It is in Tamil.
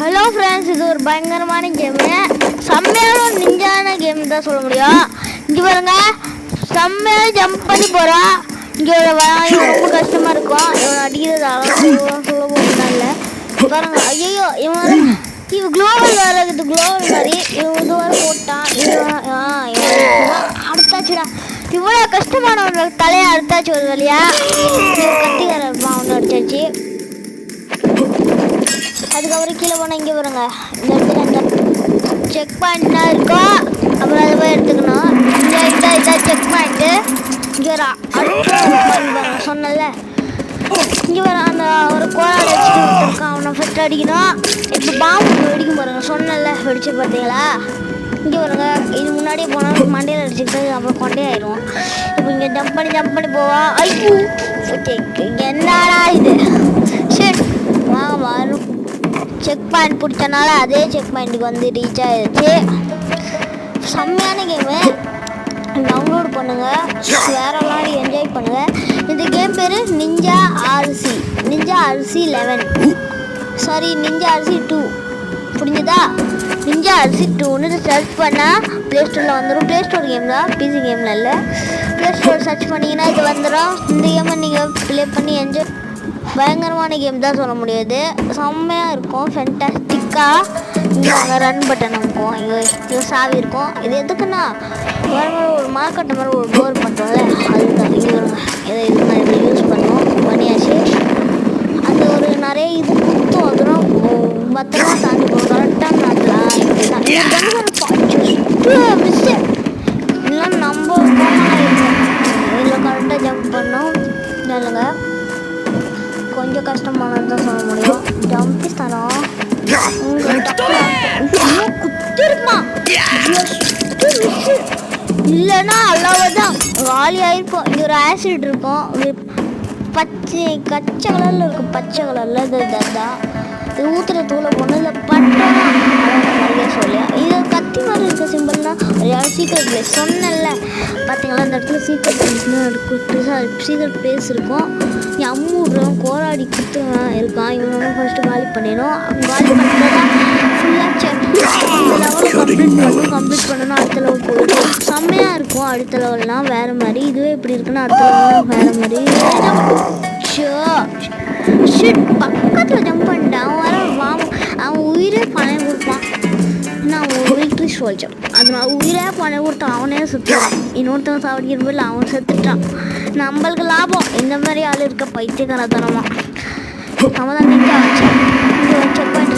ஹலோ ஃப்ரெண்ட்ஸ், இது ஒரு பயங்கரமான கேமு. செம்மையான நிஞ்சான கேம் தான் சொல்ல முடியும். இங்கே பாருங்க, செம்மையாக ஜம்ப் பண்ணி போகிறான். இங்கே ரொம்ப கஷ்டமாக இருக்கும். இவன் அடிக்கிறது சுலபம் இல்லை பாருங்க. ஐயோ, இவன் குளோவல் வேறு இருக்குது. குளோவல் மாதிரி இவன் இது வரை போட்டான். அடுத்தாச்சுடா. இவ்வளோ கஷ்டமானவங்களுக்கு தலையை அடுத்தாச்சு ஒரு வழியா. கத்தி வேற இருப்பான், அவனு அடிச்சாச்சு. அதுக்கப்புறம் கீழே போனால் இங்கே பாருங்க, இந்த இடத்துல இந்த செக் பாயிண்ட்லாம் இருக்கும். அப்புறம் அதை போய் எடுத்துக்கணும். இதான் செக் பாயிண்ட்டு. இங்கே வர அடுத்த சொன்னல, இங்கே வர அந்த ஒரு கோலால் வச்சுட்டு இருக்கான். அவனை ஃபஸ்ட்டு அடிக்கணும். இப்போ பாம்பு வெடிக்கும் பாருங்க, சொன்னல வெடிச்சு பார்த்தீங்களா? இங்கே பாருங்க, இது முன்னாடியே போனால் மண்டையில் அடிச்சுக்கிட்டு அப்புறம் கொண்டே ஆயிடும். இப்போ இங்கே ஜம்ப் பண்ணி போவா. ஐயோ, என்னடா இது? சரி வாங்க வரும். செக் பாயிண்ட் பிடிச்சனால அதே செக் பாயிண்ட்டுக்கு வந்து ரீச் ஆகிடுச்சு. செம்மையான கேமு, டவுன்லோட் பண்ணுங்கள், வேறு மாதிரி என்ஜாய் பண்ணுங்கள். இந்த கேம் பேர் ninja RC 11, sorry ninja RC 2. புரிஞ்சுதா? நிஞ்சா ஆர்சி 2ன்னு சர்ச் பண்ணால் ப்ளே ஸ்டோரில் வந்துடும். ப்ளே ஸ்டோர் கேம் தான், பிசி கேமில் இல்லை. ப்ளே ஸ்டோர் சர்ச் பண்ணிங்கன்னா இது வந்துடும். இந்த கேமை நீங்கள் ப்ளே பண்ணி என்ஜாய். பயங்கரமான கேம் தான் சொல்ல முடியாது. செம்மையாக இருக்கும், ஃபென்டாஸ்டிக்காக. இங்கே நாங்கள் ரன் பட்டன் இருக்கும். இங்கே சாவி இருக்கும். இது எதுக்குன்னா வேறு மாதிரி ஒரு மார்க்கெட்டை மாதிரி ஒரு டோர் பண்ணுறோம்ல, அதுதான். இங்கே வருங்க, இது மாதிரி யூஸ் பண்ணோம் பண்ணியாச்சு. அந்த ஒரு நிறைய இது குத்தும், அதெல்லாம் பத்திரமா தாண்டி போகும். கரெக்டாக நடக்கலாம். இப்படி தான் மிஸ்ஸு இதெல்லாம் நம்ம இதில் கரெக்டாக ஜம்ப் பண்ணோம். இல்லைங்க, கொஞ்சம் கஷ்டமானது தான் சொல்ல முடியும். ஜம்பி தரோம் குத்திருமா இல்லைன்னா அவ்வளவுதான் காலி ஆயிருக்கும். இங்கே ஒரு ஆசிட் இருக்கும், பச்சை கலரில் இருக்கும். பச்சை கலரில் இதுதான் இது ஊற்றுற தூளை போன இல்லை பட்டோம் சொல்லியா. இது கத்தி மாதிரி இருக்க சிம்பிள்னா ஒரு சீக்கிரம் பிளேஸ் சொன்னல பார்த்தீங்களா? அந்த இடத்துல சீக்கிரம் சீக்கிரம் பிளேஸ் இருக்கும். நீ அம்மூடுறோம் கோராடி குத்துவான் இருக்கான். இவனோட ஃபஸ்ட்டு காலி பண்ணிடணும். காலி பண்ணுறதா ஃபுல்லாக செக் லெவல் கம்ப்ளீட் பண்ணணும். அடுத்த லெவல் போயிட்டு செம்மையாக இருக்கும். அடுத்த லெவல்லாம் வேறு மாதிரி. இதுவே இப்படி இருக்குன்னா அடுத்த லெவல்லாம் வேறு மாதிரி. பக்கத்தில் ஜம்ப் பண்ணிட்டான். அவன் உயிரே பணம் கொடுப்பான். நான் அவன் விக்ட்ரி சோல்ஜர், அதனால உயிரே பணம் கொடுத்தான். அவனே சுற்றுவான். இன்னொருத்தவன் சாவடிக்கிற போது அவன் செத்துட்டான். நம்மளுக்கு லாபம். இந்த மாதிரி ஆள் இருக்க பைத்தியக்காரத்தனமா அவன் தான் நிற்க வச்சான். செக் பண்ணிட்டு